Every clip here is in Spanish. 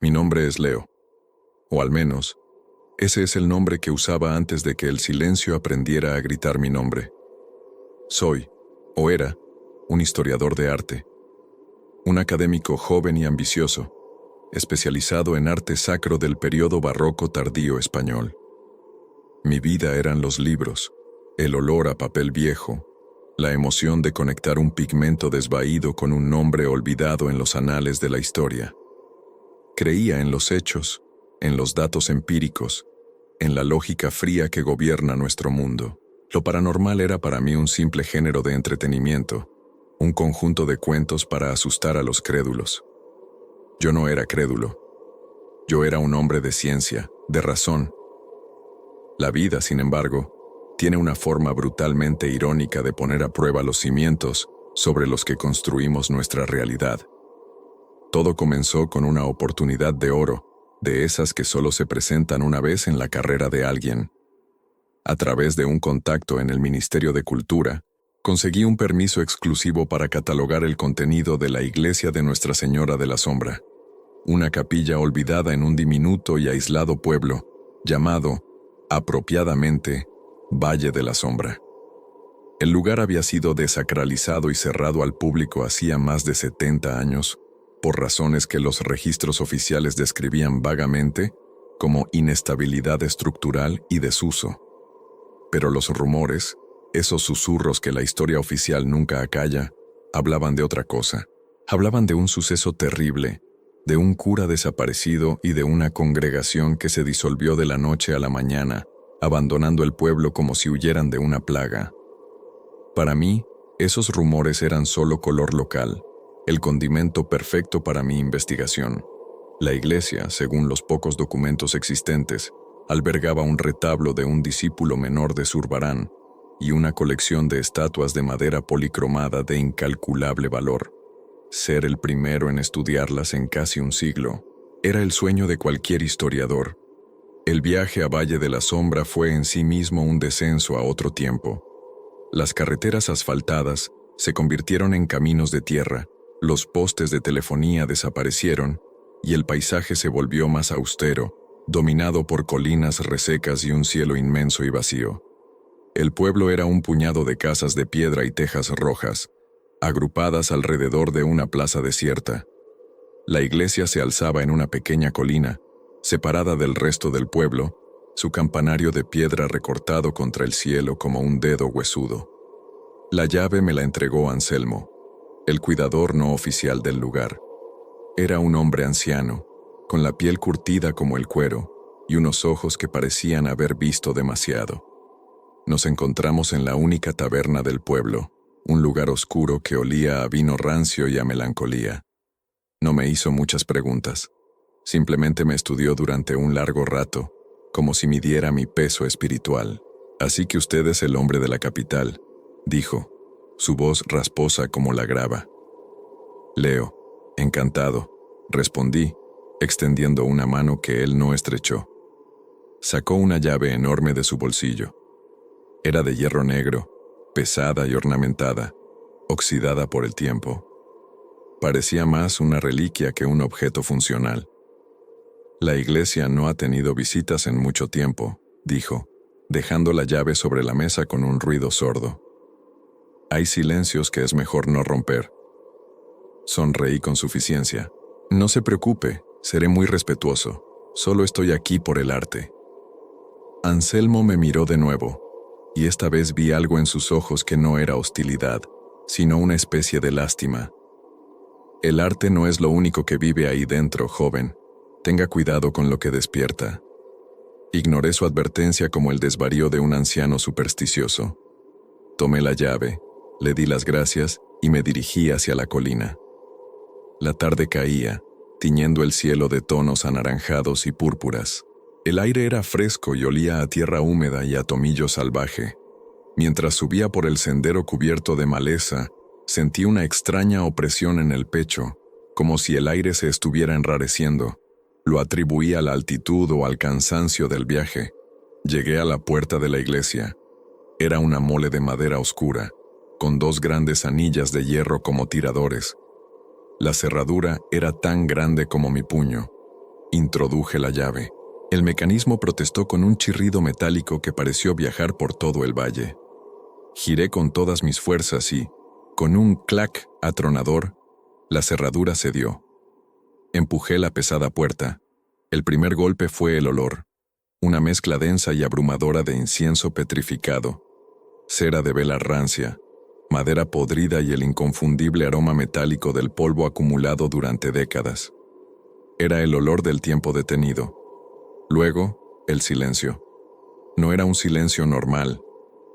Mi nombre es Leo, o al menos, ese es el nombre que usaba antes de que el silencio aprendiera a gritar mi nombre. Soy, o era, un historiador de arte, un académico joven y ambicioso, especializado en arte sacro del periodo barroco tardío español. Mi vida eran los libros, el olor a papel viejo, la emoción de conectar un pigmento desvaído con un nombre olvidado en los anales de la historia. Creía en los hechos, en los datos empíricos, en la lógica fría que gobierna nuestro mundo. Lo paranormal era para mí un simple género de entretenimiento, un conjunto de cuentos para asustar a los crédulos. Yo no era crédulo. Yo era un hombre de ciencia, de razón. La vida, sin embargo, tiene una forma brutalmente irónica de poner a prueba los cimientos sobre los que construimos nuestra realidad. Todo comenzó con una oportunidad de oro, de esas que solo se presentan una vez en la carrera de alguien. A través de un contacto en el Ministerio de Cultura, conseguí un permiso exclusivo para catalogar el contenido de la iglesia de Nuestra Señora de la Sombra, una capilla olvidada en un diminuto y aislado pueblo, llamado, apropiadamente, Valle de la Sombra. El lugar había sido desacralizado y cerrado al público hacía más de 70 años, por razones que los registros oficiales describían vagamente como inestabilidad estructural y desuso. Pero los rumores, esos susurros que la historia oficial nunca acalla, hablaban de otra cosa. Hablaban de un suceso terrible, de un cura desaparecido y de una congregación que se disolvió de la noche a la mañana, abandonando el pueblo como si huyeran de una plaga. Para mí, esos rumores eran solo color local, el condimento perfecto para mi investigación. La iglesia, según los pocos documentos existentes, albergaba un retablo de un discípulo menor de Zurbarán y una colección de estatuas de madera policromada de incalculable valor. Ser el primero en estudiarlas en casi un siglo era el sueño de cualquier historiador. El viaje a Valle de la Sombra fue en sí mismo un descenso a otro tiempo. Las carreteras asfaltadas se convirtieron en caminos de tierra, los postes de telefonía desaparecieron y el paisaje se volvió más austero, dominado por colinas resecas y un cielo inmenso y vacío. El pueblo era un puñado de casas de piedra y tejas rojas, agrupadas alrededor de una plaza desierta. La iglesia se alzaba en una pequeña colina, separada del resto del pueblo, su campanario de piedra recortado contra el cielo como un dedo huesudo. La llave me la entregó Anselmo, el cuidador no oficial del lugar. Era un hombre anciano, con la piel curtida como el cuero y unos ojos que parecían haber visto demasiado. Nos encontramos en la única taberna del pueblo, un lugar oscuro que olía a vino rancio y a melancolía. No me hizo muchas preguntas. Simplemente me estudió durante un largo rato, como si midiera mi peso espiritual. «Así que usted es el hombre de la capital», dijo, su voz rasposa como la grava. «Leo, encantado», respondí, extendiendo una mano que él no estrechó. Sacó una llave enorme de su bolsillo. Era de hierro negro, pesada y ornamentada, oxidada por el tiempo. Parecía más una reliquia que un objeto funcional. «La iglesia no ha tenido visitas en mucho tiempo», dijo, dejando la llave sobre la mesa con un ruido sordo. «Hay silencios que es mejor no romper». Sonreí con suficiencia. «No se preocupe, seré muy respetuoso. Solo estoy aquí por el arte». Anselmo me miró de nuevo, y esta vez vi algo en sus ojos que no era hostilidad, sino una especie de lástima. «El arte no es lo único que vive ahí dentro, joven. Tenga cuidado con lo que despierta». Ignoré su advertencia como el desvarío de un anciano supersticioso. Tomé la llave, le di las gracias y me dirigí hacia la colina. La tarde caía, tiñendo el cielo de tonos anaranjados y púrpuras. El aire era fresco y olía a tierra húmeda y a tomillo salvaje. Mientras subía por el sendero cubierto de maleza, sentí una extraña opresión en el pecho, como si el aire se estuviera enrareciendo. Lo atribuí a la altitud o al cansancio del viaje. Llegué a la puerta de la iglesia. Era una mole de madera oscura, con dos grandes anillas de hierro como tiradores. La cerradura era tan grande como mi puño. Introduje la llave. El mecanismo protestó con un chirrido metálico que pareció viajar por todo el valle. Giré con todas mis fuerzas y, con un clac atronador, la cerradura cedió. Empujé la pesada puerta. El primer golpe fue el olor, una mezcla densa y abrumadora de incienso petrificado, cera de vela rancia, madera podrida y el inconfundible aroma metálico del polvo acumulado durante décadas. Era el olor del tiempo detenido. Luego, el silencio. No era un silencio normal,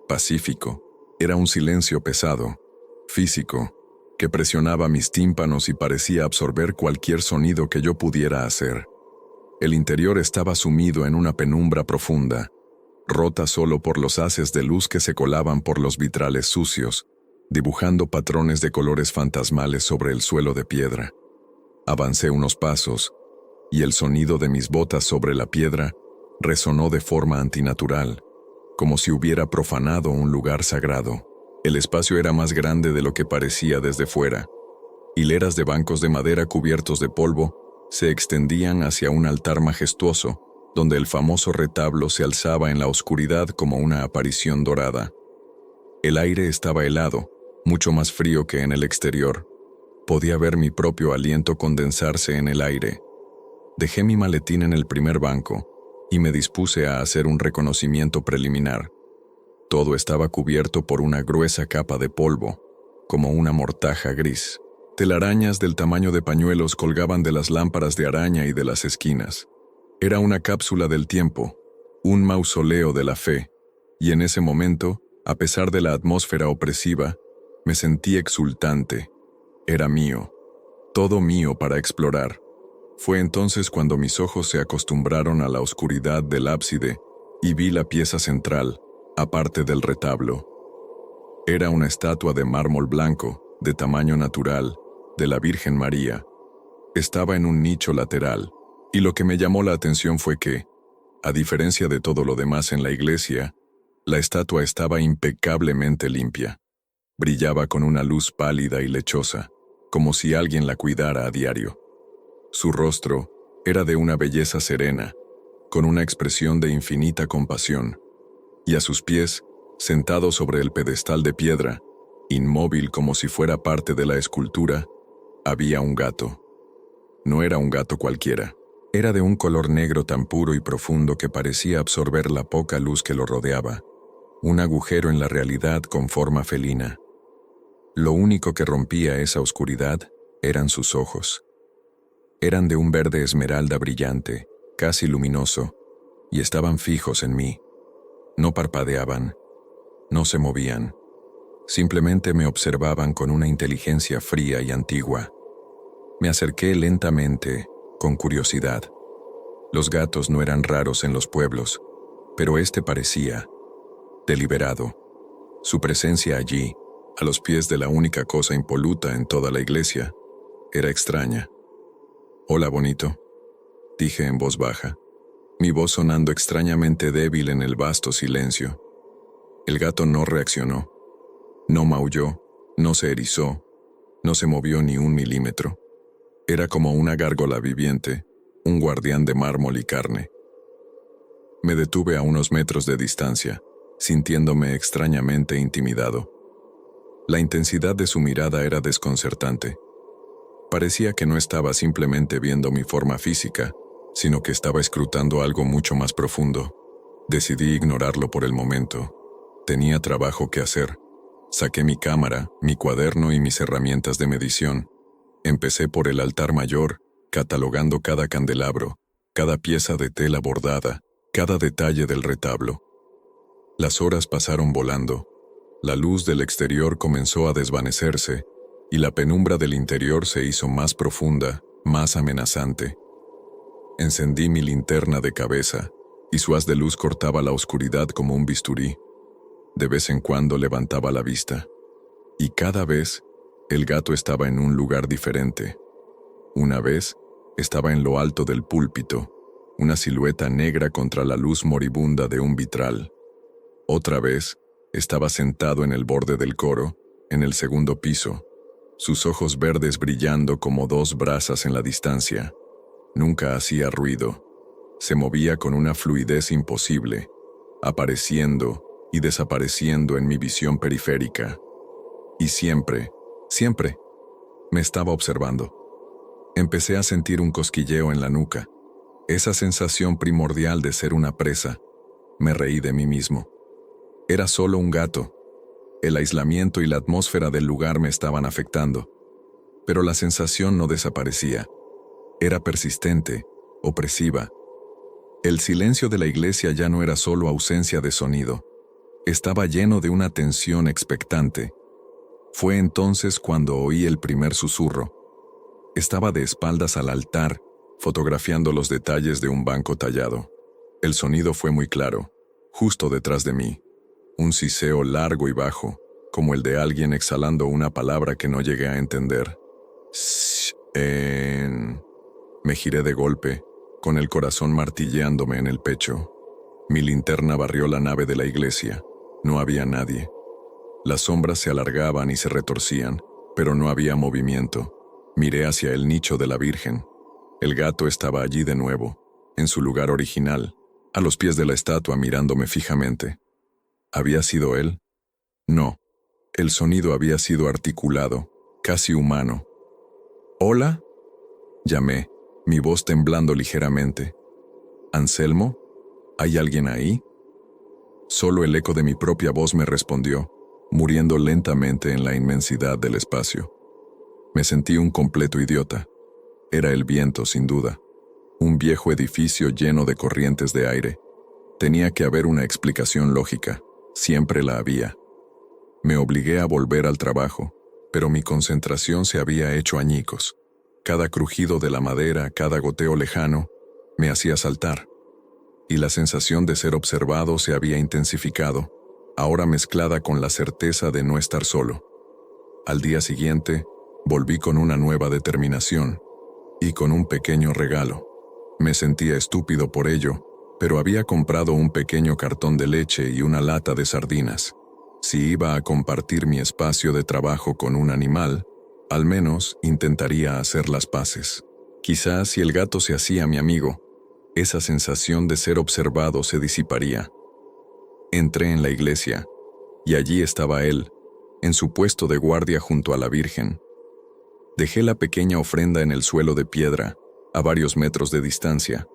pacífico. Era un silencio pesado, físico, que presionaba mis tímpanos y parecía absorber cualquier sonido que yo pudiera hacer. El interior estaba sumido en una penumbra profunda, rota solo por los haces de luz que se colaban por los vitrales sucios, dibujando patrones de colores fantasmales sobre el suelo de piedra. Avancé unos pasos, y el sonido de mis botas sobre la piedra resonó de forma antinatural, como si hubiera profanado un lugar sagrado. El espacio era más grande de lo que parecía desde fuera. Hileras de bancos de madera cubiertos de polvo se extendían hacia un altar majestuoso, donde el famoso retablo se alzaba en la oscuridad como una aparición dorada. El aire estaba helado, mucho más frío que en el exterior. Podía ver mi propio aliento condensarse en el aire. Dejé mi maletín en el primer banco y me dispuse a hacer un reconocimiento preliminar. Todo estaba cubierto por una gruesa capa de polvo, como una mortaja gris. Telarañas del tamaño de pañuelos colgaban de las lámparas de araña y de las esquinas. Era una cápsula del tiempo, un mausoleo de la fe, y en ese momento, a pesar de la atmósfera opresiva, me sentí exultante. Era mío, todo mío para explorar. Fue entonces cuando mis ojos se acostumbraron a la oscuridad del ábside y vi la pieza central, aparte del retablo. Era una estatua de mármol blanco, de tamaño natural, de la Virgen María. Estaba en un nicho lateral, y lo que me llamó la atención fue que, a diferencia de todo lo demás en la iglesia, la estatua estaba impecablemente limpia. Brillaba con una luz pálida y lechosa, como si alguien la cuidara a diario. Su rostro era de una belleza serena, con una expresión de infinita compasión, y a sus pies, sentado sobre el pedestal de piedra, inmóvil como si fuera parte de la escultura, había un gato. No era un gato cualquiera. Era de un color negro tan puro y profundo que parecía absorber la poca luz que lo rodeaba, un agujero en la realidad con forma felina. Lo único que rompía esa oscuridad eran sus ojos. Eran de un verde esmeralda brillante, casi luminoso, y estaban fijos en mí. No parpadeaban, no se movían. Simplemente me observaban con una inteligencia fría y antigua. Me acerqué lentamente, con curiosidad. Los gatos no eran raros en los pueblos, pero este parecía deliberado. Su presencia allí, a los pies de la única cosa impoluta en toda la iglesia, era extraña. «Hola, bonito», dije en voz baja, mi voz sonando extrañamente débil en el vasto silencio. El gato no reaccionó. No maulló, no se erizó, no se movió ni un milímetro. Era como una gárgola viviente, un guardián de mármol y carne. Me detuve a unos metros de distancia, sintiéndome extrañamente intimidado. La intensidad de su mirada era desconcertante. Parecía que no estaba simplemente viendo mi forma física, sino que estaba escrutando algo mucho más profundo. Decidí ignorarlo por el momento. Tenía trabajo que hacer. Saqué mi cámara, mi cuaderno y mis herramientas de medición. Empecé por el altar mayor, catalogando cada candelabro, cada pieza de tela bordada, cada detalle del retablo. Las horas pasaron volando. La luz del exterior comenzó a desvanecerse, y la penumbra del interior se hizo más profunda, más amenazante. Encendí mi linterna de cabeza, y su haz de luz cortaba la oscuridad como un bisturí. De vez en cuando levantaba la vista, y cada vez el gato estaba en un lugar diferente. Una vez estaba en lo alto del púlpito, una silueta negra contra la luz moribunda de un vitral. Otra vez estaba sentado en el borde del coro, en el segundo piso, sus ojos verdes brillando como dos brasas en la distancia. Nunca hacía ruido. Se movía con una fluidez imposible, apareciendo y desapareciendo en mi visión periférica. Y siempre, me estaba observando. Empecé a sentir un cosquilleo en la nuca, esa sensación primordial de ser una presa. Me reí de mí mismo. Era solo un gato. El aislamiento y la atmósfera del lugar me estaban afectando. Pero la sensación no desaparecía. Era persistente, opresiva. El silencio de la iglesia ya no era solo ausencia de sonido. Estaba lleno de una tensión expectante. Fue entonces cuando oí el primer susurro. Estaba de espaldas al altar, fotografiando los detalles de un banco tallado. El sonido fue muy claro, justo detrás de mí. Un siseo largo y bajo, como el de alguien exhalando una palabra que no llegué a entender. Me giré de golpe, con el corazón martilleándome en el pecho. Mi linterna barrió la nave de la iglesia. No había nadie. Las sombras se alargaban y se retorcían, pero no había movimiento. Miré hacia el nicho de la Virgen. El gato estaba allí de nuevo, en su lugar original, a los pies de la estatua mirándome fijamente. ¿Había sido él? No. El sonido había sido articulado, casi humano. ¿Hola? Llamé, mi voz temblando ligeramente. ¿Anselmo? ¿Hay alguien ahí? Solo el eco de mi propia voz me respondió, muriendo lentamente en la inmensidad del espacio. Me sentí un completo idiota. Era el viento, sin duda. Un viejo edificio lleno de corrientes de aire. Tenía que haber una explicación lógica. Siempre la había. Me obligué a volver al trabajo, pero mi concentración se había hecho añicos. Cada crujido de la madera, cada goteo lejano, me hacía saltar. Y la sensación de ser observado se había intensificado, ahora mezclada con la certeza de no estar solo. Al día siguiente, volví con una nueva determinación y con un pequeño regalo. Me sentía estúpido por ello, pero había comprado un pequeño cartón de leche y una lata de sardinas. Si iba a compartir mi espacio de trabajo con un animal, al menos intentaría hacer las paces. Quizás si el gato se hacía mi amigo, esa sensación de ser observado se disiparía. Entré en la iglesia, y allí estaba él, en su puesto de guardia junto a la Virgen. Dejé la pequeña ofrenda en el suelo de piedra, a varios metros de distancia.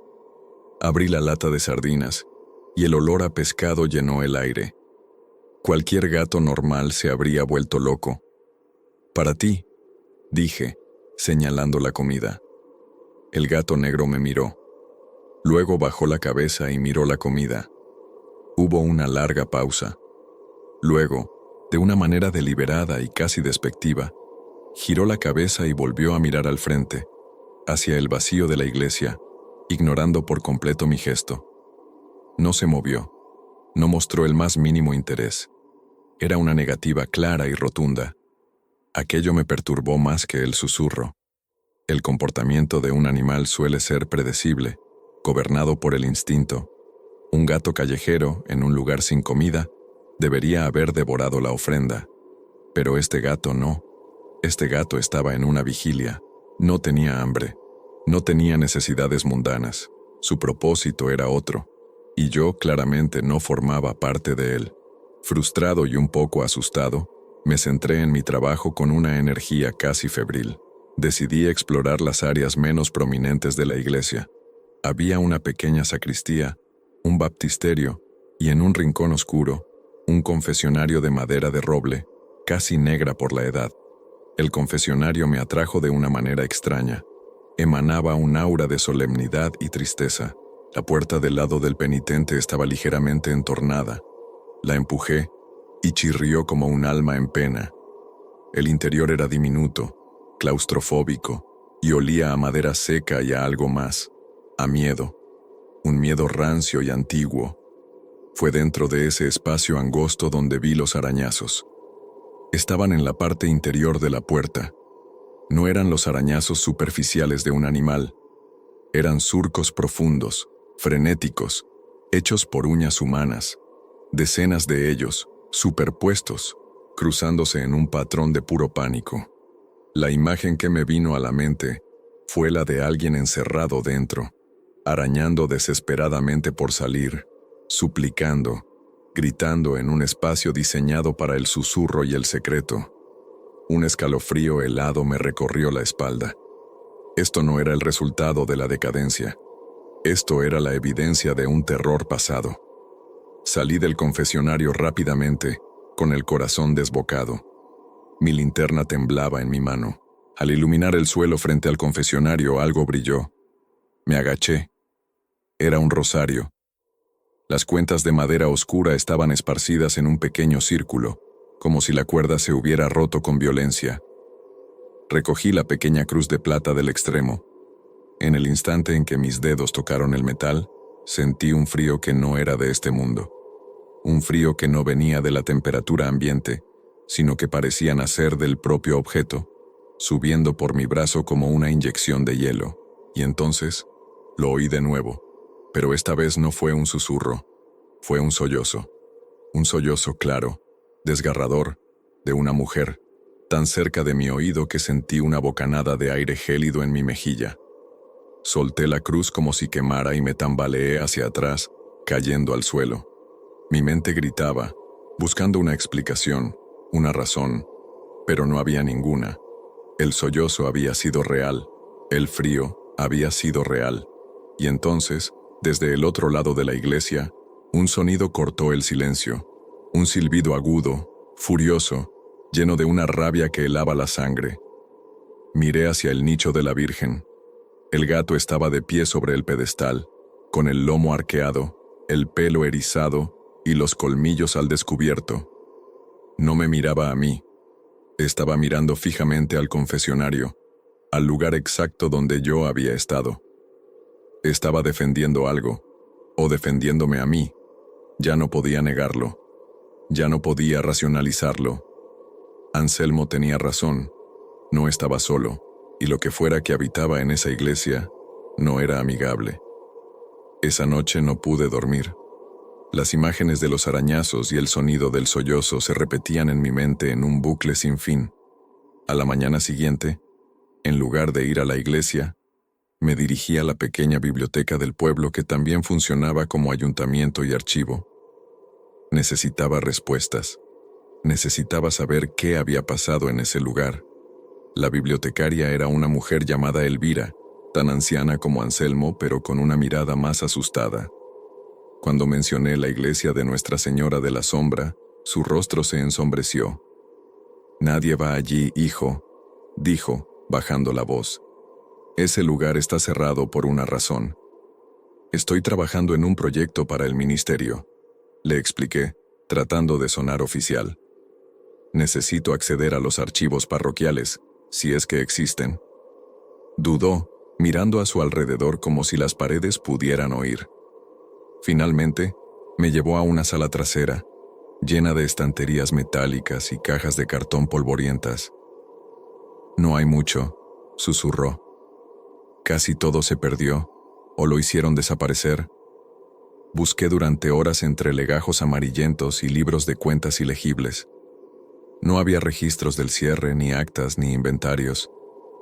Abrí la lata de sardinas, y el olor a pescado llenó el aire. Cualquier gato normal se habría vuelto loco. «Para ti», dije, señalando la comida. El gato negro me miró. Luego bajó la cabeza y miró la comida. Hubo una larga pausa. Luego, de una manera deliberada y casi despectiva, giró la cabeza y volvió a mirar al frente, hacia el vacío de la iglesia, ignorando por completo mi gesto. No se movió. No mostró el más mínimo interés. Era una negativa clara y rotunda. Aquello me perturbó más que el susurro. El comportamiento de un animal suele ser predecible, gobernado por el instinto. Un gato callejero, en un lugar sin comida, debería haber devorado la ofrenda. Pero este gato no. Este gato estaba en una vigilia. No tenía hambre. No tenía necesidades mundanas. Su propósito era otro. Y yo claramente no formaba parte de él. Frustrado y un poco asustado, me centré en mi trabajo con una energía casi febril. Decidí explorar las áreas menos prominentes de la iglesia. Había una pequeña sacristía, un baptisterio y en un rincón oscuro, un confesionario de madera de roble, casi negra por la edad. El confesionario me atrajo de una manera extraña. Emanaba un aura de solemnidad y tristeza. La puerta del lado del penitente estaba ligeramente entornada. La empujé y chirrió como un alma en pena. El interior era diminuto, claustrofóbico, y olía a madera seca y a algo más, a miedo, un miedo rancio y antiguo. Fue dentro de ese espacio angosto donde vi los arañazos. Estaban en la parte interior de la puerta. No eran los arañazos superficiales de un animal. Eran surcos profundos, frenéticos, hechos por uñas humanas. Decenas de ellos, superpuestos, cruzándose en un patrón de puro pánico. La imagen que me vino a la mente Fue la de alguien encerrado dentro, arañando desesperadamente por salir, suplicando, gritando en un espacio diseñado para el susurro y el secreto. Un escalofrío helado me recorrió la espalda. Esto no era el resultado de la decadencia. Esto era la evidencia de un terror pasado. Salí del confesionario rápidamente, con el corazón desbocado. Mi linterna temblaba en mi mano. Al iluminar el suelo frente al confesionario, algo brilló. Me agaché. Era un rosario. Las cuentas de madera oscura estaban esparcidas en un pequeño círculo, como si la cuerda se hubiera roto con violencia. Recogí la pequeña cruz de plata del extremo. En el instante en que mis dedos tocaron el metal, sentí un frío que no era de este mundo. Un frío que no venía de la temperatura ambiente, sino que parecía nacer del propio objeto, subiendo por mi brazo como una inyección de hielo. Y entonces, lo oí de nuevo, pero esta vez no fue un susurro, fue un sollozo claro, desgarrador, de una mujer, tan cerca de mi oído que sentí una bocanada de aire gélido en mi mejilla. Solté la cruz como si quemara y me tambaleé hacia atrás, cayendo al suelo. Mi mente gritaba, buscando una explicación, una razón, pero no había ninguna. El sollozo había sido real, el frío había sido real. Y entonces, desde el otro lado de la iglesia, un sonido cortó el silencio, un silbido agudo, furioso, lleno de una rabia que helaba la sangre. Miré hacia el nicho de la Virgen. El gato estaba de pie sobre el pedestal, con el lomo arqueado, el pelo erizado y los colmillos al descubierto. No me miraba a mí. Estaba mirando fijamente al confesionario, al lugar exacto donde yo había estado. Estaba defendiendo algo, o defendiéndome a mí. Ya no podía negarlo. Ya no podía racionalizarlo. Anselmo tenía razón. No estaba solo, y lo que fuera que habitaba en esa iglesia no era amigable. Esa noche no pude dormir. Las imágenes de los arañazos y el sonido del sollozo se repetían en mi mente en un bucle sin fin. A la mañana siguiente, en lugar de ir a la iglesia, me dirigí a la pequeña biblioteca del pueblo que también funcionaba como ayuntamiento y archivo. Necesitaba respuestas. Necesitaba saber qué había pasado en ese lugar. La bibliotecaria era una mujer llamada Elvira, tan anciana como Anselmo, pero con una mirada más asustada. Cuando mencioné la iglesia de Nuestra Señora de la Sombra, su rostro se ensombreció. «Nadie va allí, hijo», dijo, bajando la voz. «Ese lugar está cerrado por una razón. Estoy trabajando en un proyecto para el ministerio», le expliqué, tratando de sonar oficial. «Necesito acceder a los archivos parroquiales, si es que existen». Dudó, mirando a su alrededor como si las paredes pudieran oír. Finalmente, me llevó a una sala trasera, llena de estanterías metálicas y cajas de cartón polvorientas. «No hay mucho», susurró. «Casi todo se perdió, o lo hicieron desaparecer». Busqué durante horas entre legajos amarillentos y libros de cuentas ilegibles. No había registros del cierre, ni actas, ni inventarios.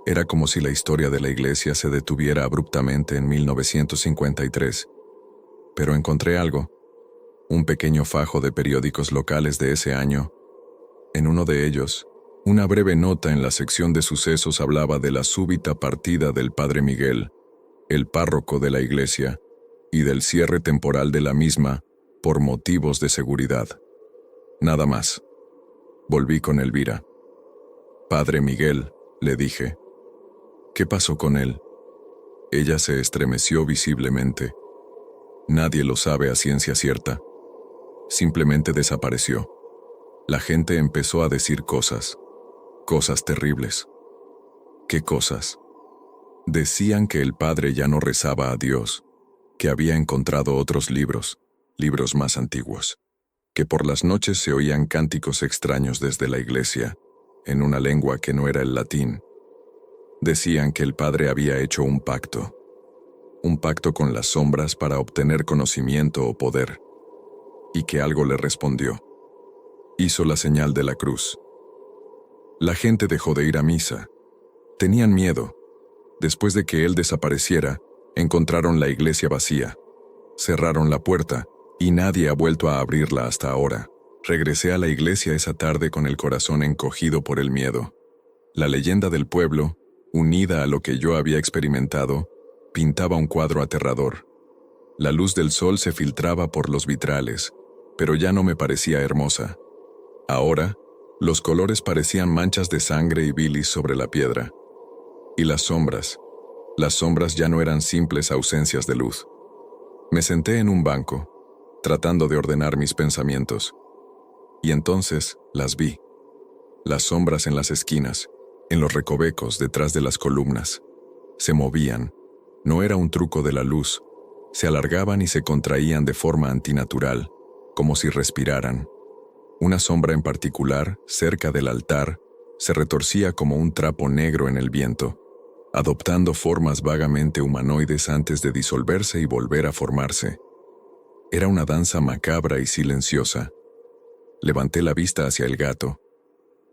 Era como si la historia de la iglesia se detuviera abruptamente en 1953. Pero encontré algo, un pequeño fajo de periódicos locales de ese año. En uno de ellos, una breve nota en la sección de sucesos hablaba de la súbita partida del padre Miguel, el párroco de la iglesia, y del cierre temporal de la misma por motivos de seguridad. Nada más. Volví con Elvira. «Padre Miguel», le dije. «¿Qué pasó con él?» Ella se estremeció visiblemente. «Nadie lo sabe a ciencia cierta. Simplemente desapareció. La gente empezó a decir cosas terribles». «¿Qué cosas?» Decían que el padre ya no rezaba a Dios, que había encontrado otros libros más antiguos, que por las noches se oían cánticos extraños desde la iglesia, en una lengua que no era el latín. Decían que el padre había hecho un pacto con las sombras para obtener conocimiento o poder, y que algo le respondió. Hizo la señal de la cruz. La gente dejó de ir a misa. Tenían miedo. Después de que él desapareciera, encontraron la iglesia vacía. Cerraron la puerta y nadie ha vuelto a abrirla hasta ahora. Regresé a la iglesia esa tarde con el corazón encogido por el miedo. La leyenda del pueblo, unida a lo que yo había experimentado, pintaba un cuadro aterrador. La luz del sol se filtraba por los vitrales, pero ya no me parecía hermosa. Ahora, los colores parecían manchas de sangre y bilis sobre la piedra. Y las sombras ya no eran simples ausencias de luz. Me senté en un banco, tratando de ordenar mis pensamientos. Y entonces las vi. Las sombras en las esquinas, en los recovecos detrás de las columnas. Se movían. No era un truco de la luz. Se alargaban y se contraían de forma antinatural, como si respiraran. Una sombra en particular, cerca del altar, se retorcía como un trapo negro en el viento, adoptando formas vagamente humanoides antes de disolverse y volver a formarse. Era una danza macabra y silenciosa. Levanté la vista hacia el gato.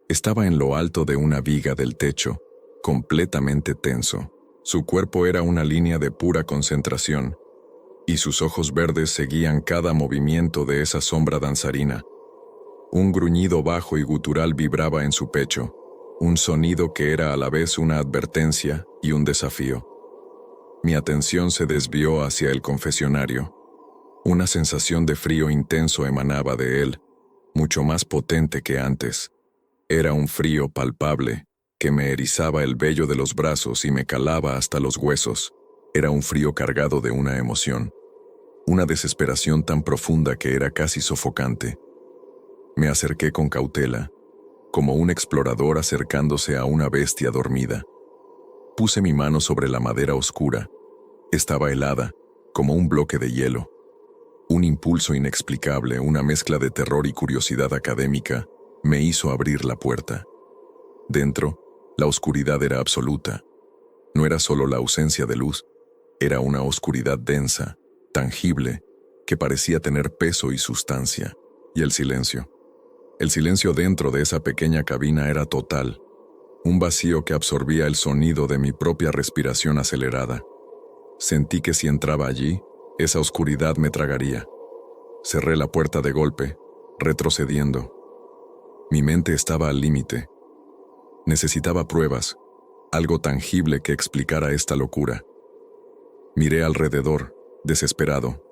Estaba en lo alto de una viga del techo, completamente tenso. Su cuerpo era una línea de pura concentración, y sus ojos verdes seguían cada movimiento de esa sombra danzarina. Un gruñido bajo y gutural vibraba en su pecho, un sonido que era a la vez una advertencia y un desafío. Mi atención se desvió hacia el confesionario. Una sensación de frío intenso emanaba de él, mucho más potente que antes. Era un frío palpable, que me erizaba el vello de los brazos y me calaba hasta los huesos. Era un frío cargado de una emoción, una desesperación tan profunda que era casi sofocante. Me acerqué con cautela, como un explorador acercándose a una bestia dormida. Puse mi mano sobre la madera oscura. Estaba helada, como un bloque de hielo. Un impulso inexplicable, una mezcla de terror y curiosidad académica, me hizo abrir la puerta. Dentro, la oscuridad era absoluta. No era solo la ausencia de luz, era una oscuridad densa, tangible, que parecía tener peso y sustancia. Y el silencio. El silencio dentro de esa pequeña cabina era total, un vacío que absorbía el sonido de mi propia respiración acelerada. Sentí que si entraba allí, esa oscuridad me tragaría. Cerré la puerta de golpe, retrocediendo. Mi mente estaba al límite. Necesitaba pruebas, algo tangible que explicara esta locura. Miré alrededor, desesperado.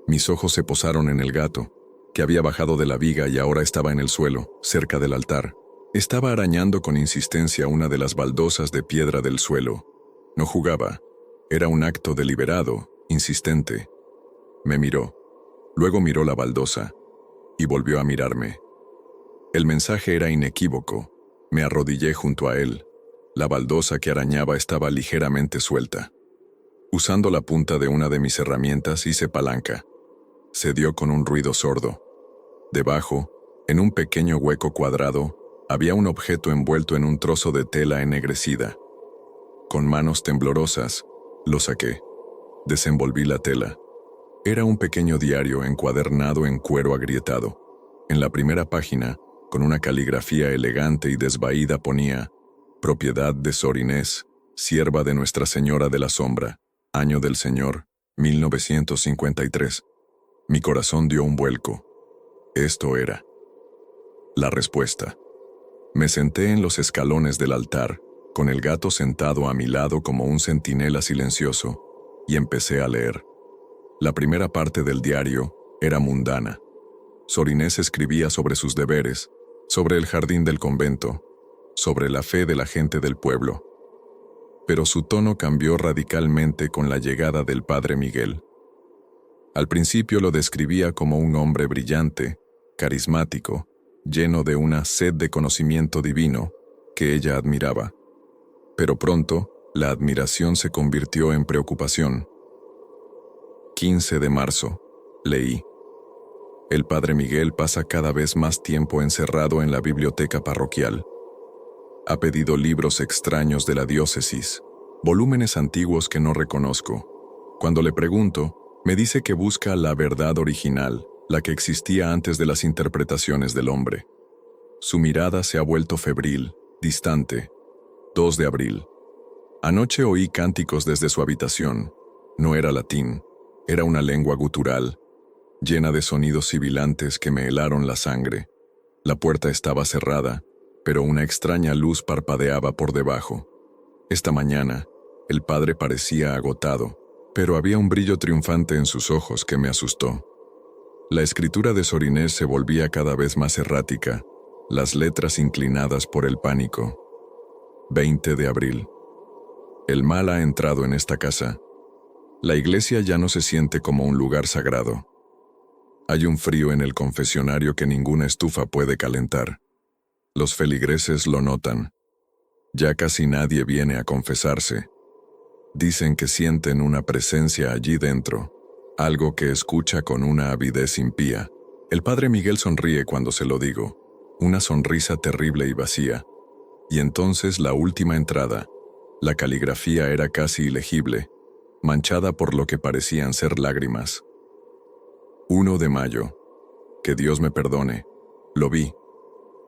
Mis ojos se posaron en el gato, que había bajado de la viga y ahora estaba en el suelo, cerca del altar. Estaba arañando con insistencia una de las baldosas de piedra del suelo. No jugaba. Era un acto deliberado, insistente. Me miró. Luego miró la baldosa. Y volvió a mirarme. El mensaje era inequívoco. Me arrodillé junto a él. La baldosa que arañaba estaba ligeramente suelta. Usando la punta de una de mis herramientas hice palanca. Se dio con un ruido sordo. Debajo, en un pequeño hueco cuadrado, había un objeto envuelto en un trozo de tela ennegrecida. Con manos temblorosas, lo saqué. Desenvolví la tela. Era un pequeño diario encuadernado en cuero agrietado. En la primera página, con una caligrafía elegante y desvaída ponía: «Propiedad de Sor Inés, sierva de Nuestra Señora de la Sombra, año del Señor, 1953. Mi corazón dio un vuelco. Esto era la respuesta. Me senté en los escalones del altar, con el gato sentado a mi lado como un centinela silencioso, y empecé a leer. La primera parte del diario era mundana. Sor Inés escribía sobre sus deberes, sobre el jardín del convento, sobre la fe de la gente del pueblo. Pero su tono cambió radicalmente con la llegada del padre Miguel. Al principio lo describía como un hombre brillante, carismático, lleno de una sed de conocimiento divino que ella admiraba. Pero pronto, la admiración se convirtió en preocupación. 15 de marzo, leí. El padre Miguel pasa cada vez más tiempo encerrado en la biblioteca parroquial. Ha pedido libros extraños de la diócesis, volúmenes antiguos que no reconozco. Cuando le pregunto, me dice que busca la verdad original, la que existía antes de las interpretaciones del hombre. Su mirada se ha vuelto febril, distante. 2 de abril. Anoche oí cánticos desde su habitación. No era latín, era una lengua gutural, llena de sonidos sibilantes que me helaron la sangre. La puerta estaba cerrada, pero una extraña luz parpadeaba por debajo. Esta mañana, el padre parecía agotado, pero había un brillo triunfante en sus ojos que me asustó. La escritura de Sor Inés se volvía cada vez más errática, las letras inclinadas por el pánico. 20 de abril. El mal ha entrado en esta casa. La iglesia ya no se siente como un lugar sagrado. Hay un frío en el confesionario que ninguna estufa puede calentar. Los feligreses lo notan. Ya casi nadie viene a confesarse. Dicen que sienten una presencia allí dentro, algo que escucha con una avidez impía. El padre Miguel sonríe cuando se lo digo, una sonrisa terrible y vacía. Y entonces la última entrada. La caligrafía era casi ilegible, manchada por lo que parecían ser lágrimas. 1 de mayo. Que Dios me perdone. Lo vi.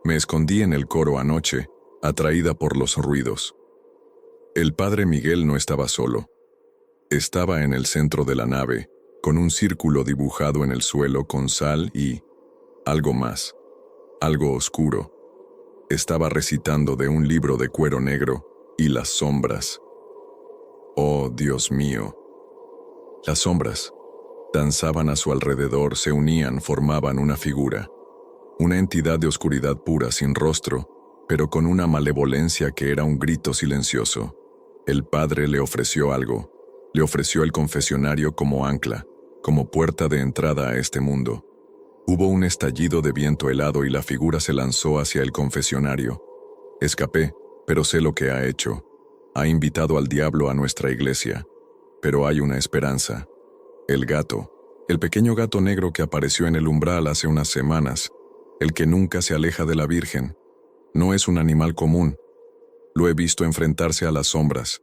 Me escondí en el coro anoche, atraída por los ruidos. El padre Miguel no estaba solo. Estaba en el centro de la nave, con un círculo dibujado en el suelo con sal y algo más, algo oscuro. Estaba recitando de un libro de cuero negro y las sombras. Oh, Dios mío. Las sombras danzaban a su alrededor, se unían, formaban una figura. Una entidad de oscuridad pura, sin rostro, pero con una malevolencia que era un grito silencioso. El padre le ofreció algo. Le ofreció el confesionario como ancla, como puerta de entrada a este mundo. Hubo un estallido de viento helado y la figura se lanzó hacia el confesionario. Escapé, pero sé lo que ha hecho. Ha invitado al diablo a nuestra iglesia. Pero hay una esperanza. El gato, el pequeño gato negro que apareció en el umbral hace unas semanas, el que nunca se aleja de la Virgen, no es un animal común. Lo he visto enfrentarse a las sombras.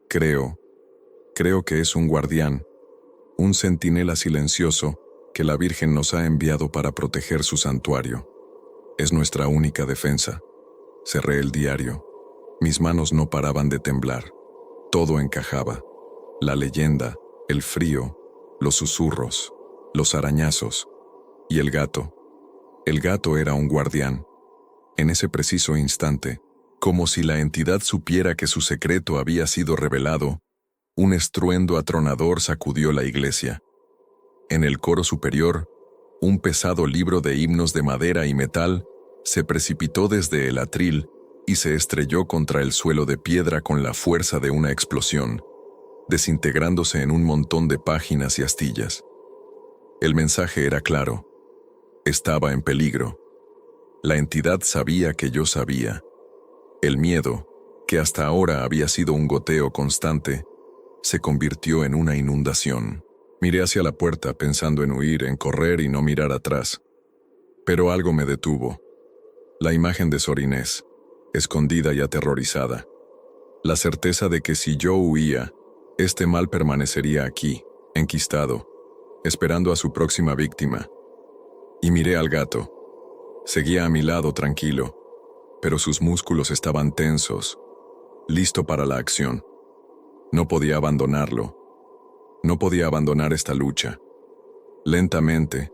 Creo que es un guardián, un centinela silencioso que la Virgen nos ha enviado para proteger su santuario. Es nuestra única defensa. Cerré el diario. Mis manos no paraban de temblar. Todo encajaba. La leyenda, el frío, los susurros, los arañazos y el gato. El gato era un guardián. En ese preciso instante, como si la entidad supiera que su secreto había sido revelado, un estruendo atronador sacudió la iglesia. En el coro superior, un pesado libro de himnos de madera y metal se precipitó desde el atril y se estrelló contra el suelo de piedra con la fuerza de una explosión, desintegrándose en un montón de páginas y astillas. El mensaje era claro. Estaba en peligro. La entidad sabía que yo sabía. El miedo, que hasta ahora había sido un goteo constante, se convirtió en una inundación. Miré hacia la puerta pensando en huir, en correr y no mirar atrás. Pero algo me detuvo. La imagen de Sor Inés, escondida y aterrorizada. La certeza de que si yo huía, este mal permanecería aquí, enquistado, esperando a su próxima víctima. Y miré al gato. Seguía a mi lado tranquilo, pero sus músculos estaban tensos, listo para la acción. No podía abandonarlo. No podía abandonar esta lucha. Lentamente,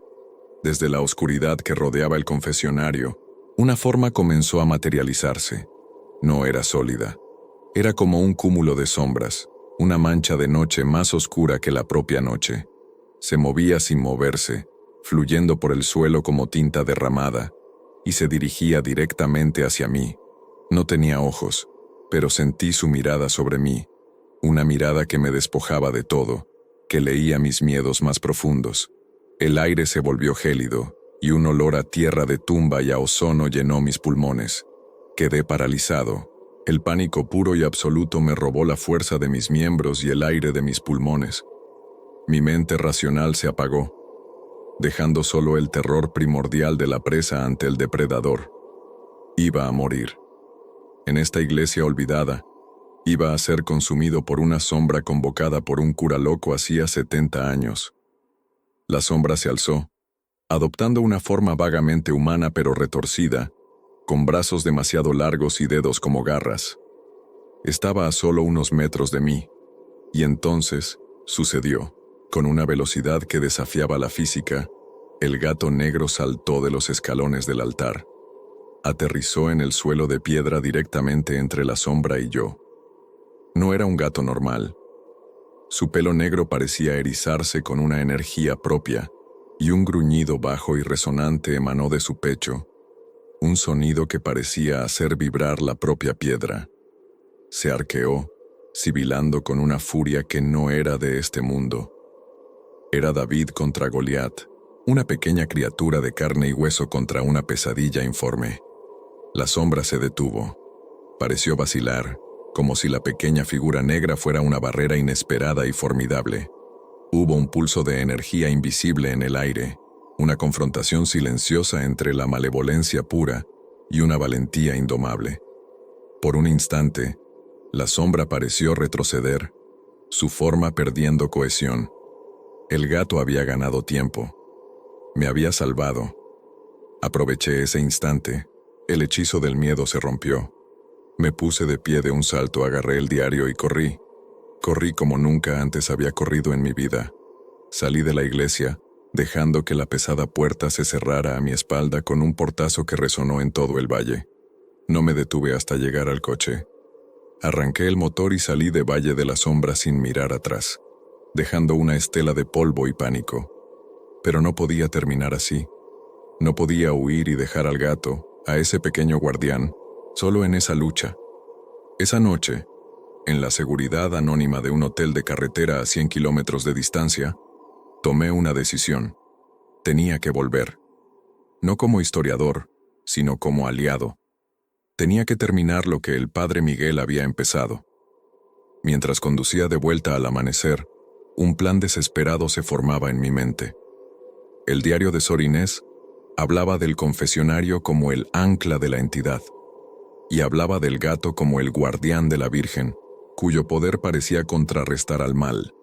desde la oscuridad que rodeaba el confesionario, una forma comenzó a materializarse. No era sólida. Era como un cúmulo de sombras, una mancha de noche más oscura que la propia noche. Se movía sin moverse, fluyendo por el suelo como tinta derramada, y se dirigía directamente hacia mí. No tenía ojos, pero sentí su mirada sobre mí, una mirada que me despojaba de todo, que leía mis miedos más profundos. El aire se volvió gélido, y un olor a tierra de tumba y a ozono llenó mis pulmones. Quedé paralizado. El pánico puro y absoluto me robó la fuerza de mis miembros y el aire de mis pulmones. Mi mente racional se apagó, dejando solo el terror primordial de la presa ante el depredador. Iba a morir. En esta iglesia olvidada, iba a ser consumido por una sombra convocada por un cura loco hacía 70 años. La sombra se alzó, adoptando una forma vagamente humana pero retorcida, con brazos demasiado largos y dedos como garras. Estaba a solo unos metros de mí. Y entonces, sucedió. Con una velocidad que desafiaba la física, el gato negro saltó de los escalones del altar. Aterrizó en el suelo de piedra directamente entre la sombra y yo. No era un gato normal. Su pelo negro parecía erizarse con una energía propia, y un gruñido bajo y resonante emanó de su pecho, un sonido que parecía hacer vibrar la propia piedra. Se arqueó, sibilando con una furia que no era de este mundo. Era David contra Goliat, una pequeña criatura de carne y hueso contra una pesadilla informe. La sombra se detuvo. Pareció vacilar, como si la pequeña figura negra fuera una barrera inesperada y formidable. Hubo un pulso de energía invisible en el aire, una confrontación silenciosa entre la malevolencia pura y una valentía indomable. Por un instante, la sombra pareció retroceder, su forma perdiendo cohesión. El gato había ganado tiempo. Me había salvado. Aproveché ese instante. El hechizo del miedo se rompió. Me puse de pie de un salto, agarré el diario y corrí. Corrí como nunca antes había corrido en mi vida. Salí de la iglesia, dejando que la pesada puerta se cerrara a mi espalda con un portazo que resonó en todo el valle. No me detuve hasta llegar al coche. Arranqué el motor y salí de Valle de la Sombra sin mirar atrás, dejando una estela de polvo y pánico. Pero no podía terminar así. No podía huir y dejar al gato, a ese pequeño guardián, solo en esa lucha. Esa noche, en la seguridad anónima de un hotel de carretera a 100 kilómetros de distancia, tomé una decisión. Tenía que volver. No como historiador, sino como aliado. Tenía que terminar lo que el padre Miguel había empezado. Mientras conducía de vuelta al amanecer, un plan desesperado se formaba en mi mente. El diario de Sor Inés hablaba del confesionario como el ancla de la entidad, y hablaba del gato como el guardián de la Virgen, cuyo poder parecía contrarrestar al mal.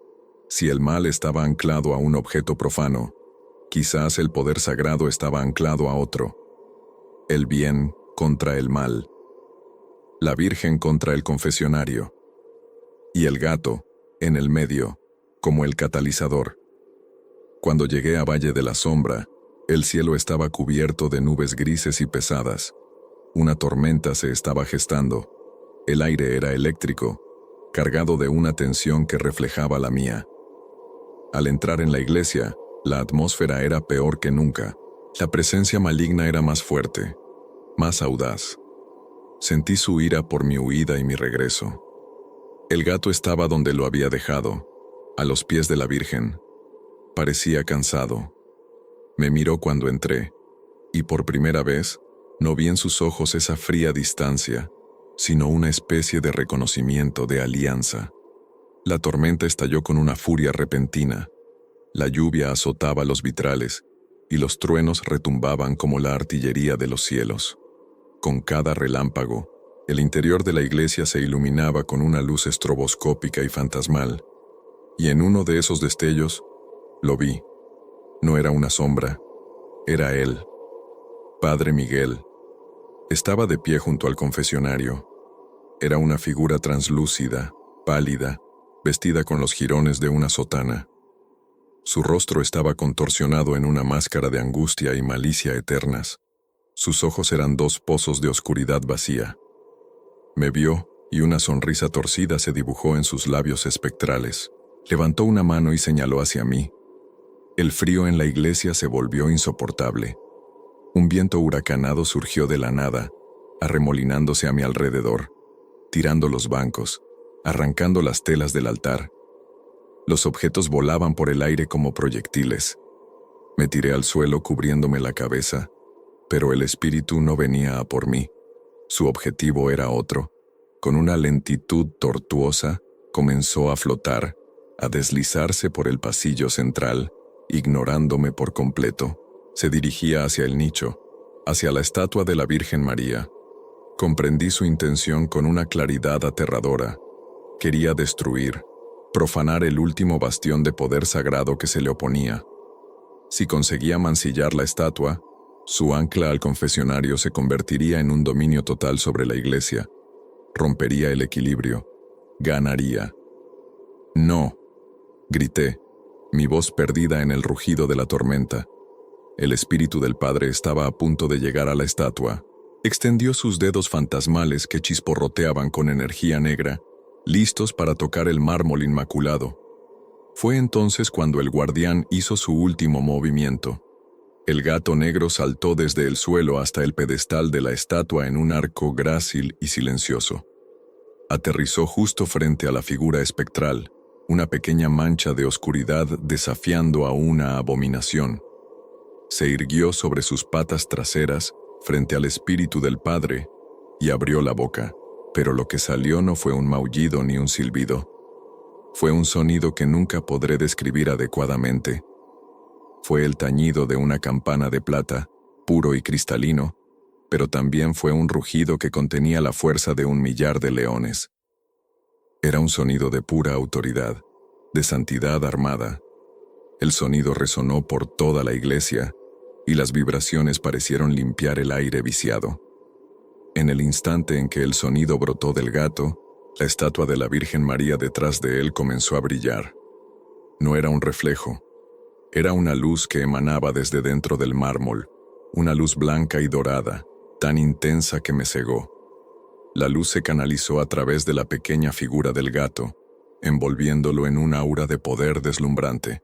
Si el mal estaba anclado a un objeto profano, quizás el poder sagrado estaba anclado a otro. El bien contra el mal. La Virgen contra el confesionario. Y el gato, en el medio, como el catalizador. Cuando llegué a Valle de la Sombra, el cielo estaba cubierto de nubes grises y pesadas. Una tormenta se estaba gestando. El aire era eléctrico, cargado de una tensión que reflejaba la mía. Al entrar en la iglesia, la atmósfera era peor que nunca. La presencia maligna era más fuerte, más audaz. Sentí su ira por mi huida y mi regreso. El gato estaba donde lo había dejado, a los pies de la Virgen. Parecía cansado. Me miró cuando entré, y por primera vez, no vi en sus ojos esa fría distancia, sino una especie de reconocimiento, de alianza. La tormenta estalló con una furia repentina. La lluvia azotaba los vitrales, y los truenos retumbaban como la artillería de los cielos. Con cada relámpago, el interior de la iglesia se iluminaba con una luz estroboscópica y fantasmal, y en uno de esos destellos, lo vi. No era una sombra, era él, Padre Miguel. Estaba de pie junto al confesionario. Era una figura translúcida, pálida, vestida con los jirones de una sotana. Su rostro estaba contorsionado en una máscara de angustia y malicia eternas. Sus ojos eran dos pozos de oscuridad vacía. Me vio, y una sonrisa torcida se dibujó en sus labios espectrales. Levantó una mano y señaló hacia mí. El frío en la iglesia se volvió insoportable. Un viento huracanado surgió de la nada, arremolinándose a mi alrededor, tirando los bancos, arrancando las telas del altar. Los objetos volaban por el aire como proyectiles. Me tiré al suelo cubriéndome la cabeza, pero el espíritu no venía a por mí. Su objetivo era otro. Con una lentitud tortuosa, comenzó a flotar, a deslizarse por el pasillo central, ignorándome por completo. Se dirigía hacia el nicho, hacia la estatua de la Virgen María. Comprendí su intención con una claridad aterradora. Quería destruir, profanar el último bastión de poder sagrado que se le oponía. Si conseguía mancillar la estatua, su ancla al confesionario se convertiría en un dominio total sobre la iglesia. rompería el equilibrio, ganaría. No, grité, mi voz perdida en el rugido de la tormenta. El espíritu del padre estaba a punto de llegar a la estatua. Extendió sus dedos fantasmales que chisporroteaban con energía negra, listos para tocar el mármol inmaculado. Fue entonces cuando el guardián hizo su último movimiento. El gato negro saltó desde el suelo hasta el pedestal de la estatua en un arco grácil y silencioso. Aterrizó justo frente a la figura espectral, una pequeña mancha de oscuridad desafiando a una abominación. Se irguió sobre sus patas traseras frente al espíritu del padre y abrió la boca, pero lo que salió no fue un maullido ni un silbido. Fue un sonido que nunca podré describir adecuadamente. Fue el tañido de una campana de plata, puro y cristalino, pero también fue un rugido que contenía la fuerza de 1.000.000 de leones. Era un sonido de pura autoridad, de santidad armada. El sonido resonó por toda la iglesia y las vibraciones parecieron limpiar el aire viciado. En el instante en que el sonido brotó del gato, la estatua de la Virgen María detrás de él comenzó a brillar. No era un reflejo, era una luz que emanaba desde dentro del mármol, una luz blanca y dorada, tan intensa que me cegó. La luz se canalizó a través de la pequeña figura del gato, envolviéndolo en un aura de poder deslumbrante.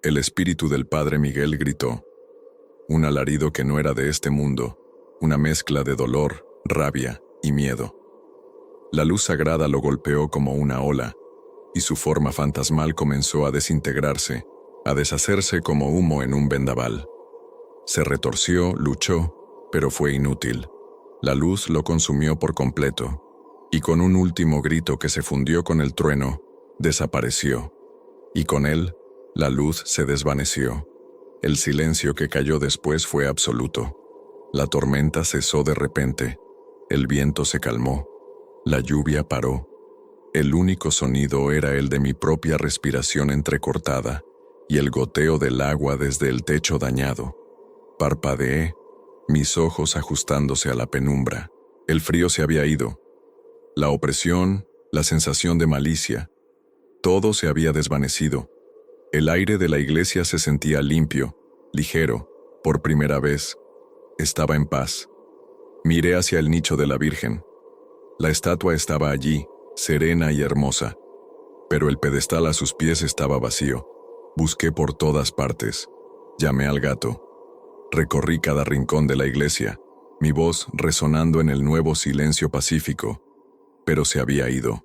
El espíritu del Padre Miguel gritó, un alarido que no era de este mundo, una mezcla de dolor, rabia y miedo. La luz sagrada lo golpeó como una ola, y su forma fantasmal comenzó a desintegrarse, a deshacerse como humo en un vendaval. Se retorció, luchó, pero fue inútil. La luz lo consumió por completo, y con un último grito que se fundió con el trueno, desapareció. Y con él, la luz se desvaneció. El silencio que cayó después fue absoluto. La tormenta cesó de repente. El viento se calmó. La lluvia paró. El único sonido era el de mi propia respiración entrecortada y el goteo del agua desde el techo dañado. Parpadeé, mis ojos ajustándose a la penumbra. El frío se había ido. La opresión, la sensación de malicia, todo se había desvanecido. El aire de la iglesia se sentía limpio, ligero, por primera vez. Estaba en paz. Miré hacia el nicho de la Virgen. La estatua estaba allí, serena y hermosa, pero el pedestal a sus pies estaba vacío. Busqué por todas partes. Llamé al gato. Recorrí cada rincón de la iglesia, mi voz resonando en el nuevo silencio pacífico, pero se había ido.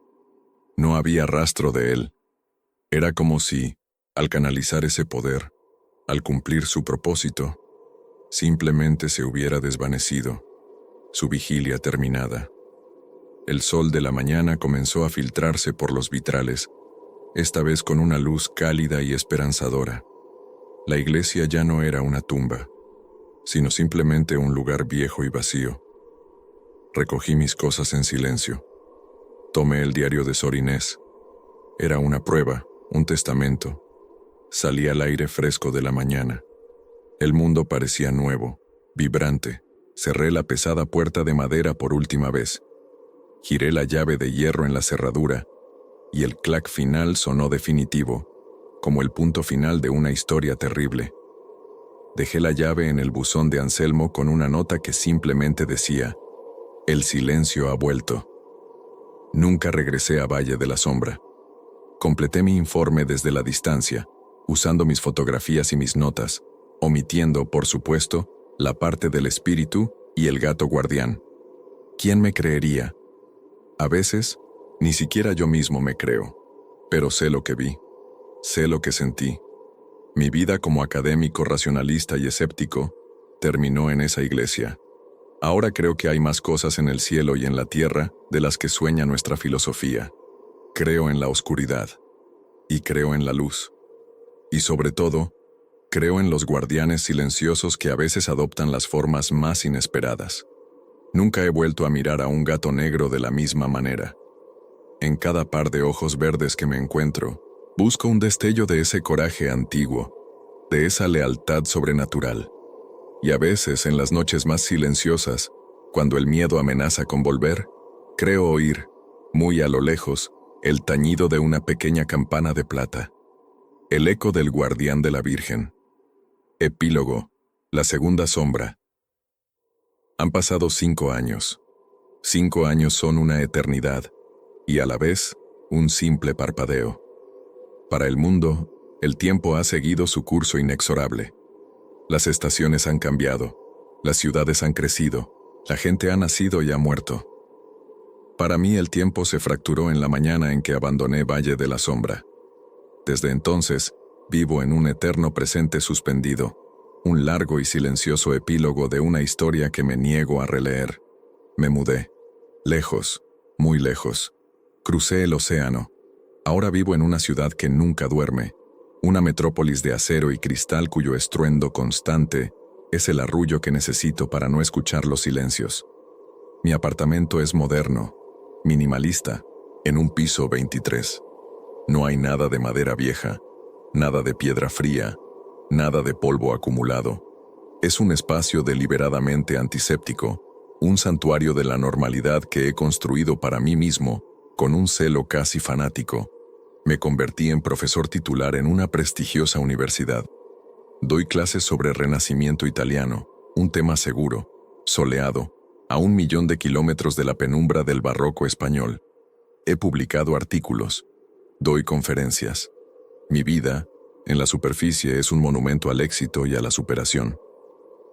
No había rastro de él. Era como si, al canalizar ese poder, al cumplir su propósito, simplemente se hubiera desvanecido, su vigilia terminada. El sol de la mañana comenzó a filtrarse por los vitrales, esta vez con una luz cálida y esperanzadora. La iglesia ya no era una tumba, sino simplemente un lugar viejo y vacío. Recogí mis cosas en silencio. Tomé el diario de Sor Inés. Era una prueba, un testamento. Salí al aire fresco de la mañana. El mundo parecía nuevo, vibrante. Cerré la pesada puerta de madera por última vez. Giré la llave de hierro en la cerradura, y el clac final sonó definitivo, como el punto final de una historia terrible. Dejé la llave en el buzón de Anselmo con una nota que simplemente decía, «El silencio ha vuelto». Nunca regresé a Valle de la Sombra. Completé mi informe desde la distancia, usando mis fotografías y mis notas, omitiendo, por supuesto, la parte del espíritu y el gato guardián. ¿Quién me creería? A veces, ni siquiera yo mismo me creo, pero sé lo que vi, sé lo que sentí. Mi vida como académico racionalista y escéptico terminó en esa iglesia. Ahora creo que hay más cosas en el cielo y en la tierra de las que sueña nuestra filosofía. Creo en la oscuridad, y creo en la luz. Y sobre todo, creo en los guardianes silenciosos que a veces adoptan las formas más inesperadas. Nunca he vuelto a mirar a un gato negro de la misma manera. En cada par de ojos verdes que me encuentro, busco un destello de ese coraje antiguo, de esa lealtad sobrenatural. Y a veces, en las noches más silenciosas, cuando el miedo amenaza con volver, Creo oír, muy a lo lejos, el tañido de una pequeña campana de plata. El eco del guardián de la Virgen. Epílogo. La segunda sombra. Han pasado 5 años. 5 años son una eternidad, y a la vez, un simple parpadeo. Para el mundo, el tiempo ha seguido su curso inexorable. Las estaciones han cambiado, las ciudades han crecido, la gente ha nacido y ha muerto. Para mí el tiempo se fracturó en la mañana en que abandoné Valle de la Sombra. Desde entonces, vivo en un eterno presente suspendido, un largo y silencioso epílogo de una historia que me niego a releer. Me mudé. Lejos, muy lejos. Crucé el océano. Ahora vivo en una ciudad que nunca duerme, una metrópolis de acero y cristal cuyo estruendo constante es el arrullo que necesito para no escuchar los silencios. Mi apartamento es moderno, minimalista, en un piso 23. No hay nada de madera vieja, nada de piedra fría, nada de polvo acumulado. Es un espacio deliberadamente antiséptico, un santuario de la normalidad que he construido para mí mismo con un celo casi fanático. Me convertí en profesor titular en una prestigiosa universidad. Doy clases sobre Renacimiento italiano, un tema seguro, soleado, a 1.000.000 de kilómetros de la penumbra del barroco español. He publicado artículos. Doy conferencias. Mi vida, en la superficie, es un monumento al éxito y a la superación.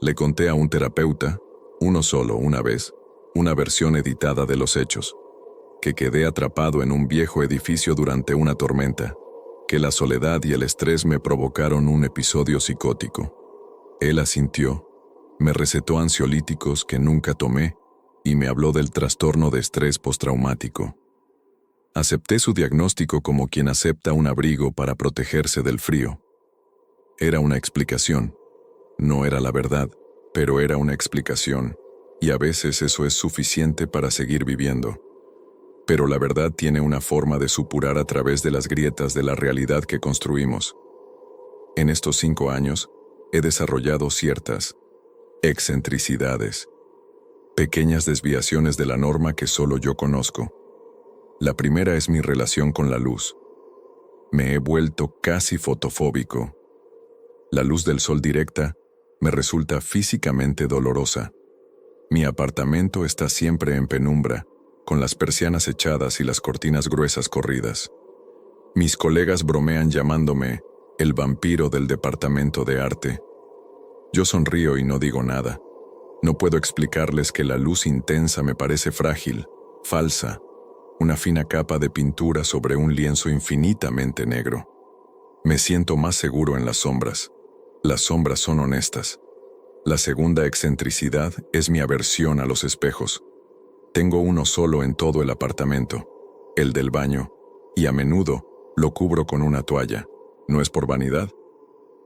Le conté a un terapeuta, uno solo una vez, una versión editada de los hechos. Que quedé atrapado en un viejo edificio durante una tormenta, que la soledad y el estrés me provocaron un episodio psicótico. Él asintió, me recetó ansiolíticos que nunca tomé y me habló del trastorno de estrés postraumático. Acepté su diagnóstico como quien acepta un abrigo para protegerse del frío. Era una explicación. No era la verdad, pero era una explicación, y a veces eso es suficiente para seguir viviendo. Pero la verdad tiene una forma de supurar a través de las grietas de la realidad que construimos. En estos 5 años, he desarrollado ciertas excentricidades, pequeñas desviaciones de la norma que solo yo conozco. La primera es mi relación con la luz. Me he vuelto casi fotofóbico. La luz del sol directa me resulta físicamente dolorosa. Mi apartamento está siempre en penumbra, con las persianas echadas y las cortinas gruesas corridas. Mis colegas bromean llamándome el vampiro del departamento de arte. Yo sonrío y no digo nada. No puedo explicarles que la luz intensa me parece frágil, falsa, una fina capa de pintura sobre un lienzo infinitamente negro. Me siento más seguro en las sombras. Las sombras son honestas. La segunda excentricidad es mi aversión a los espejos. Tengo uno solo en todo el apartamento, el del baño, y a menudo lo cubro con una toalla. No es por vanidad.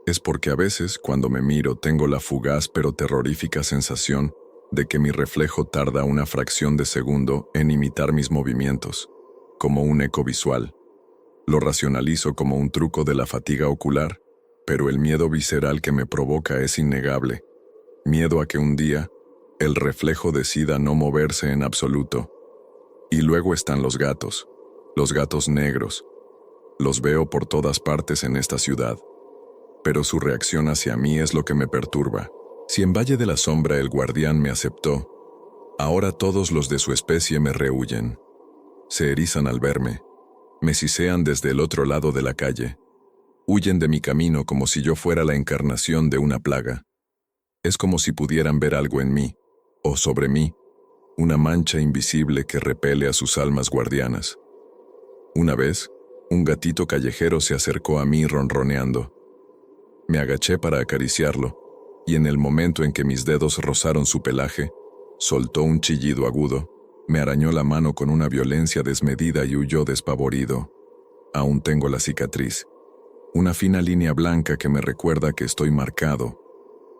Es porque a veces, cuando me miro, tengo la fugaz pero terrorífica sensación de que mi reflejo tarda una fracción de segundo en imitar mis movimientos, como un eco visual. Lo racionalizo como un truco de la fatiga ocular, pero el miedo visceral que me provoca es innegable. Miedo a que un día el reflejo decida no moverse en absoluto. Y luego están los gatos negros. Los veo por todas partes en esta ciudad. Pero su reacción hacia mí es lo que me perturba. Si en Valle de la Sombra el guardián me aceptó, ahora todos los de su especie me rehuyen. Se erizan al verme, me sisean desde el otro lado de la calle. Huyen de mi camino como si yo fuera la encarnación de una plaga. Es como si pudieran ver algo en mí, o sobre mí, una mancha invisible que repele a sus almas guardianas. Una vez, un gatito callejero se acercó a mí ronroneando. Me agaché para acariciarlo, y en el momento en que mis dedos rozaron su pelaje, soltó un chillido agudo, me arañó la mano con una violencia desmedida y huyó despavorido. Aún tengo la cicatriz, una fina línea blanca que me recuerda que estoy marcado.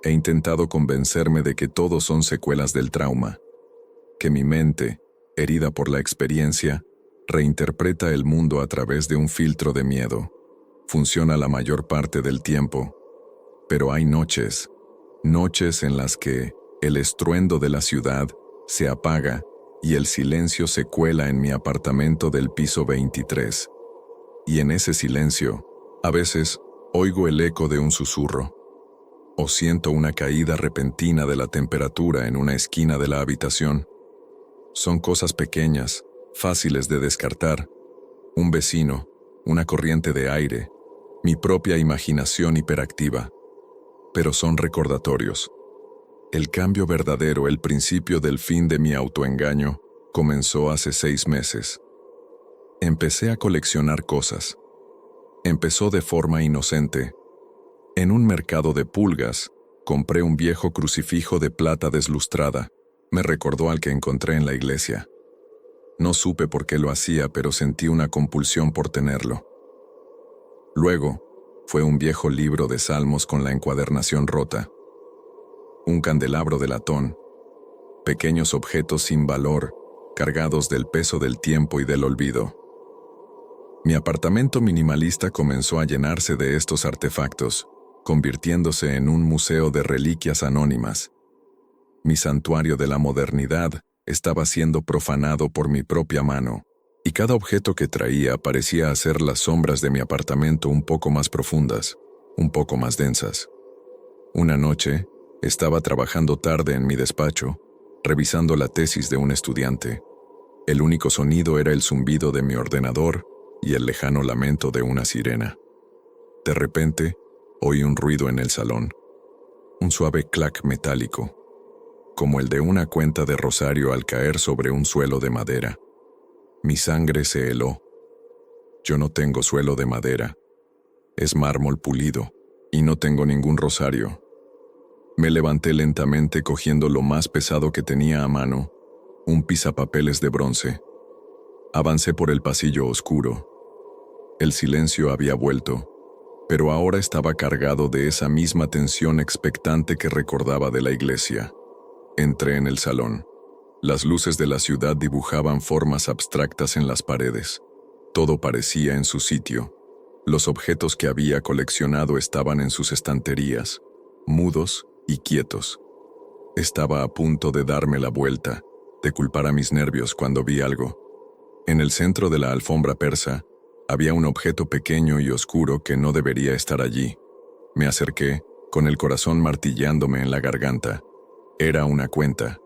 He intentado convencerme de que todo son secuelas del trauma, que mi mente, herida por la experiencia, reinterpreta el mundo a través de un filtro de miedo. Funciona la mayor parte del tiempo, pero hay noches en las que el estruendo de la ciudad se apaga y el silencio se cuela en mi apartamento del piso 23. Y en ese silencio, a veces, oigo el eco de un susurro, o siento una caída repentina de la temperatura en una esquina de la habitación. Son cosas pequeñas, fáciles de descartar. Un vecino, una corriente de aire, mi propia imaginación hiperactiva. Pero son recordatorios. El cambio verdadero, el principio del fin de mi autoengaño, comenzó hace 6 meses. Empecé a coleccionar cosas. Empezó de forma inocente. En un mercado de pulgas, compré un viejo crucifijo de plata deslustrada. Me recordó al que encontré en la iglesia. No supe por qué lo hacía, pero sentí una compulsión por tenerlo. Luego, fue un viejo libro de salmos con la encuadernación rota. Un candelabro de latón. Pequeños objetos sin valor, cargados del peso del tiempo y del olvido. Mi apartamento minimalista comenzó a llenarse de estos artefactos, convirtiéndose en un museo de reliquias anónimas. Mi santuario de la modernidad estaba siendo profanado por mi propia mano, y cada objeto que traía parecía hacer las sombras de mi apartamento un poco más profundas, un poco más densas. Una noche, estaba trabajando tarde en mi despacho, revisando la tesis de un estudiante. El único sonido era el zumbido de mi ordenador y el lejano lamento de una sirena. De repente, oí un ruido en el salón, un suave clac metálico, como el de una cuenta de rosario al caer sobre un suelo de madera. Mi sangre se heló. Yo no tengo suelo de madera. Es mármol pulido, y no tengo ningún rosario. Me levanté lentamente cogiendo lo más pesado que tenía a mano, un pisapapeles de bronce. Avancé por el pasillo oscuro. El silencio había vuelto, pero ahora estaba cargado de esa misma tensión expectante que recordaba de la iglesia. Entré en el salón. Las luces de la ciudad dibujaban formas abstractas en las paredes. Todo parecía en su sitio. Los objetos que había coleccionado estaban en sus estanterías, mudos y quietos. Estaba a punto de darme la vuelta, de culpar a mis nervios cuando vi algo. En el centro de la alfombra persa, había un objeto pequeño y oscuro que no debería estar allí. Me acerqué, con el corazón martillándome en la garganta. Era una cuenta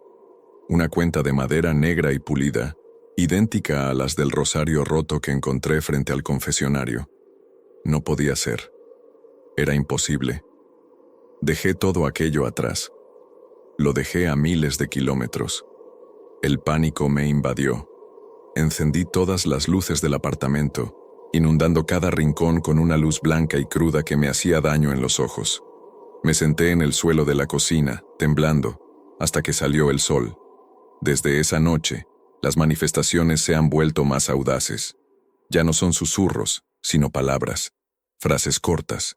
de madera negra y pulida, idéntica a las del rosario roto que encontré frente al confesionario. No podía ser. Era imposible. Dejé todo aquello atrás. Lo dejé a miles de kilómetros. El pánico me invadió. Encendí todas las luces del apartamento, inundando cada rincón con una luz blanca y cruda que me hacía daño en los ojos. Me senté en el suelo de la cocina, temblando, hasta que salió el sol. Desde esa noche, las manifestaciones se han vuelto más audaces. Ya no son susurros, sino palabras, frases cortas,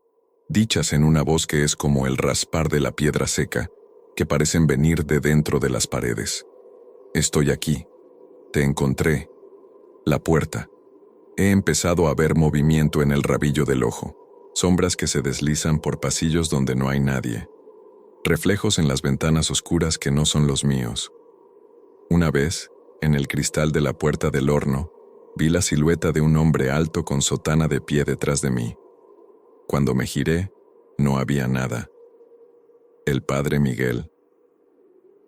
dichas en una voz que es como el raspar de la piedra seca, que parecen venir de dentro de las paredes. Estoy aquí. Te encontré. La puerta. He empezado a ver movimiento en el rabillo del ojo, sombras que se deslizan por pasillos donde no hay nadie, reflejos en las ventanas oscuras que no son los míos. Una vez, en el cristal de la puerta del horno, vi la silueta de un hombre alto con sotana de pie detrás de mí. Cuando me giré, no había nada. El Padre Miguel.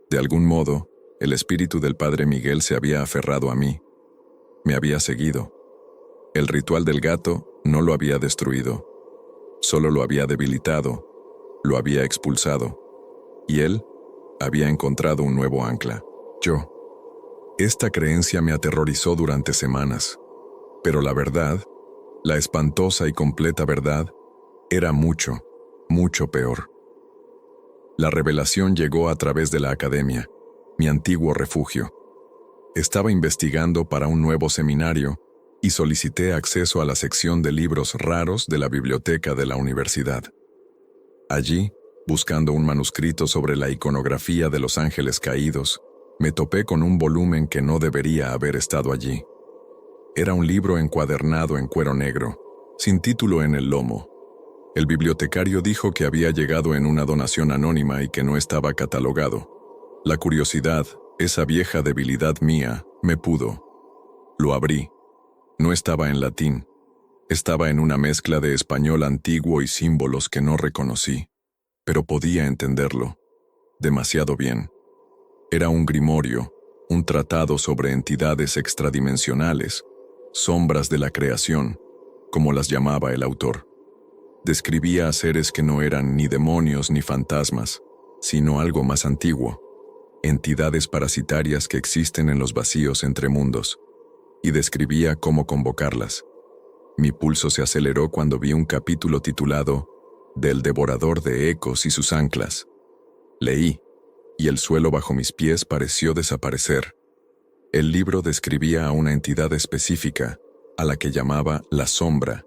De algún modo, el espíritu del Padre Miguel se había aferrado a mí. Me había seguido. El ritual del gato no lo había destruido. Solo lo había debilitado, lo había expulsado. Y él había encontrado un nuevo ancla. Yo. Esta creencia me aterrorizó durante semanas. Pero la verdad, la espantosa y completa verdad, era mucho, mucho peor. La revelación llegó a través de la academia, mi antiguo refugio. Estaba investigando para un nuevo seminario y solicité acceso a la sección de libros raros de la biblioteca de la universidad. Allí, buscando un manuscrito sobre la iconografía de los ángeles caídos, me topé con un volumen que no debería haber estado allí. Era un libro encuadernado en cuero negro, sin título en el lomo. El bibliotecario dijo que había llegado en una donación anónima y que no estaba catalogado. La curiosidad, Esa vieja debilidad mía me pudo. Lo abrí. No estaba en latín. Estaba en una mezcla de español antiguo y símbolos que no reconocí, pero podía entenderlo. Demasiado bien. Era un grimorio, un tratado sobre entidades extradimensionales, sombras de la creación, como las llamaba el autor. Describía a seres que no eran ni demonios ni fantasmas, sino algo más antiguo, entidades parasitarias que existen en los vacíos entre mundos, y describía cómo convocarlas. Mi pulso se aceleró cuando vi un capítulo titulado Del devorador de ecos y sus anclas. Leí, y el suelo bajo mis pies pareció desaparecer. El libro describía a una entidad específica, a la que llamaba la sombra.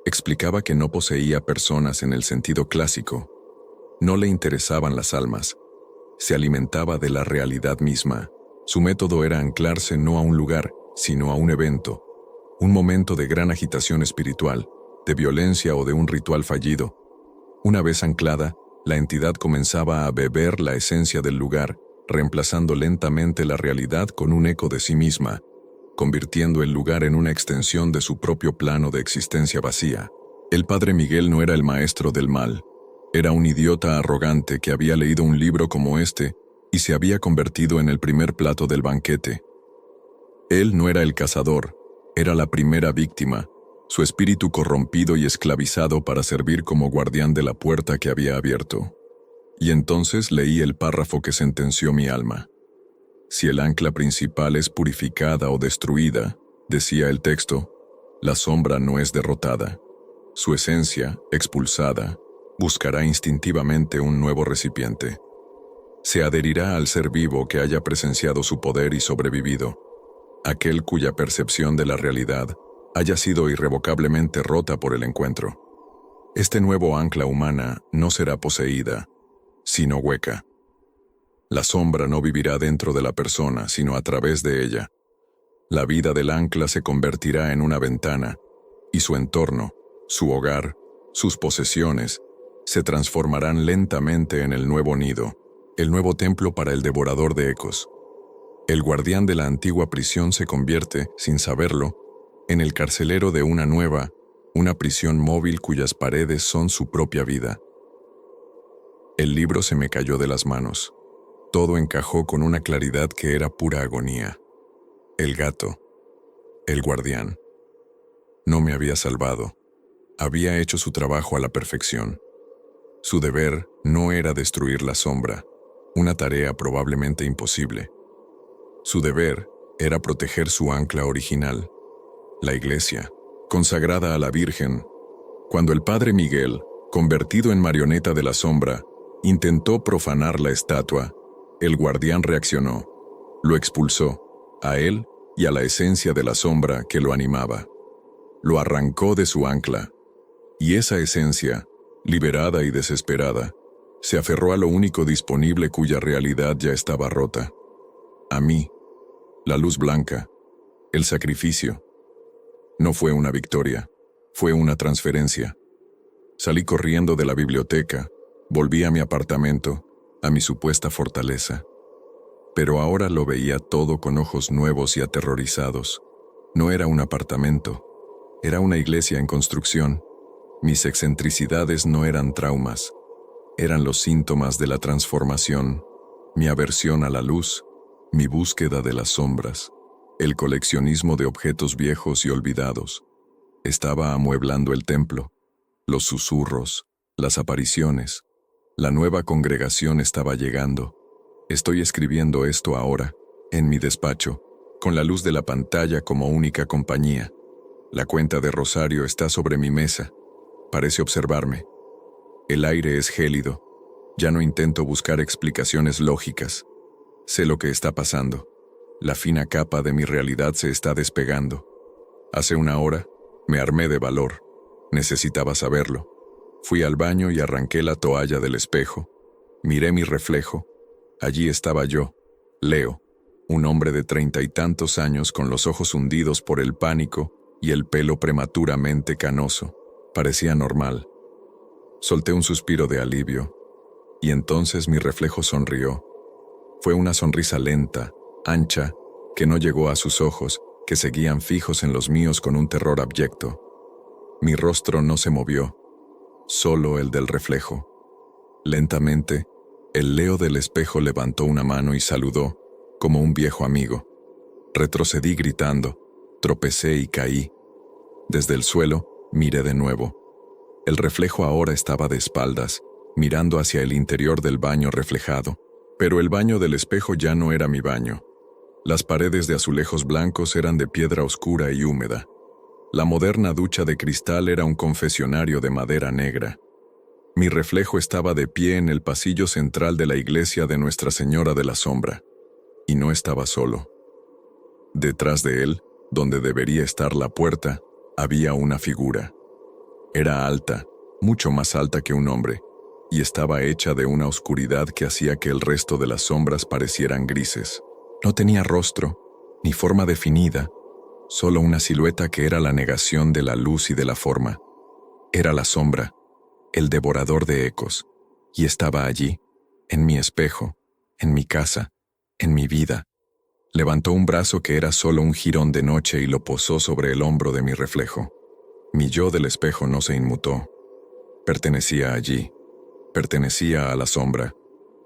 Explicaba que no poseía personas en el sentido clásico. No le interesaban las almas. Se alimentaba de la realidad misma. Su método era anclarse no a un lugar, sino a un evento. Un momento de gran agitación espiritual, de violencia o de un ritual fallido. Una vez anclada, la entidad comenzaba a beber la esencia del lugar, reemplazando lentamente la realidad con un eco de sí misma, convirtiendo el lugar en una extensión de su propio plano de existencia vacía. El padre Miguel no era el maestro del mal. Era un idiota arrogante que había leído un libro como este y se había convertido en el primer plato del banquete. Él no era el cazador, era la primera víctima, su espíritu corrompido y esclavizado para servir como guardián de la puerta que había abierto. Y entonces leí el párrafo que sentenció mi alma. Si el ancla principal es purificada o destruida, decía el texto, la sombra no es derrotada. Su esencia, expulsada, buscará instintivamente un nuevo recipiente. Se adherirá al ser vivo que haya presenciado su poder y sobrevivido, aquel cuya percepción de la realidad haya sido irrevocablemente rota por el encuentro. Este nuevo ancla humana no será poseída, sino hueca. La sombra no vivirá dentro de la persona, sino a través de ella. La vida del ancla se convertirá en una ventana, y su entorno, su hogar, sus posesiones, se transformarán lentamente en el nuevo nido, el nuevo templo para el devorador de ecos. El guardián de la antigua prisión se convierte, sin saberlo, en el carcelero de una nueva, una prisión móvil cuyas paredes son su propia vida. El libro se me cayó de las manos. Todo encajó con una claridad que era pura agonía. El gato, el guardián. No me había salvado. Había hecho su trabajo a la perfección. Su deber no era destruir la sombra, una tarea probablemente imposible. Su deber era proteger su ancla original, la iglesia, consagrada a la Virgen. Cuando el padre Miguel, convertido en marioneta de la sombra, intentó profanar la estatua, el guardián reaccionó, lo expulsó, a él y a la esencia de la sombra que lo animaba. Lo arrancó de su ancla, y esa esencia, liberada y desesperada, se aferró a lo único disponible cuya realidad ya estaba rota. A mí, la luz blanca, el sacrificio. No fue una victoria, fue una transferencia. Salí corriendo de la biblioteca, volví a mi apartamento, a mi supuesta fortaleza. Pero ahora lo veía todo con ojos nuevos y aterrorizados. No era un apartamento, era una iglesia en construcción. Mis excentricidades no eran traumas, eran los síntomas de la transformación, mi aversión a la luz, mi búsqueda de las sombras, el coleccionismo de objetos viejos y olvidados. Estaba amueblando el templo, los susurros, las apariciones. La nueva congregación estaba llegando. Estoy escribiendo esto ahora, en mi despacho, con la luz de la pantalla como única compañía. La cuenta de rosario está sobre mi mesa. Parece observarme. El aire es gélido. Ya no intento buscar explicaciones lógicas. Sé lo que está pasando. La fina capa de mi realidad se está despegando. Hace una hora, me armé de valor. Necesitaba saberlo. Fui al baño y arranqué la toalla del espejo. Miré mi reflejo. Allí estaba yo, Leo, un hombre de 30 y tantos años con los ojos hundidos por el pánico y el pelo prematuramente canoso. Parecía normal. Solté un suspiro de alivio, y entonces mi reflejo sonrió. Fue una sonrisa lenta, ancha, que no llegó a sus ojos, que seguían fijos en los míos con un terror abyecto. Mi rostro no se movió, solo el del reflejo. Lentamente, el Leo del espejo levantó una mano y saludó, como un viejo amigo. Retrocedí gritando, tropecé y caí. Desde el suelo, miré de nuevo. El reflejo ahora estaba de espaldas, mirando hacia el interior del baño reflejado, pero el baño del espejo ya no era mi baño. Las paredes de azulejos blancos eran de piedra oscura y húmeda. La moderna ducha de cristal era un confesionario de madera negra. Mi reflejo estaba de pie en el pasillo central de la iglesia de Nuestra Señora de la Sombra, y no estaba solo. Detrás de él, donde debería estar la puerta, había una figura. Era alta, mucho más alta que un hombre, y estaba hecha de una oscuridad que hacía que el resto de las sombras parecieran grises. No tenía rostro, ni forma definida, solo una silueta que era la negación de la luz y de la forma. Era la sombra, el devorador de ecos, y estaba allí, en mi espejo, en mi casa, en mi vida. Levantó un brazo que era solo un jirón de noche y lo posó sobre el hombro de mi reflejo. Mi yo del espejo no se inmutó. Pertenecía allí, pertenecía a la sombra.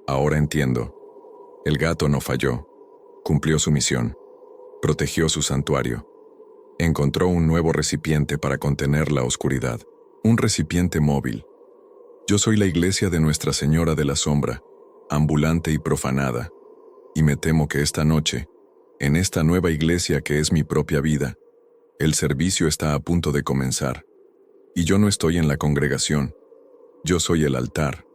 Ahora entiendo. El gato no falló, cumplió su misión, protegió su santuario. Encontró un nuevo recipiente para contener la oscuridad, un recipiente móvil. Yo soy la iglesia de Nuestra Señora de la Sombra, ambulante y profanada, y me temo que esta noche, en esta nueva iglesia que es mi propia vida, el servicio está a punto de comenzar, y yo no estoy en la congregación, yo soy el altar,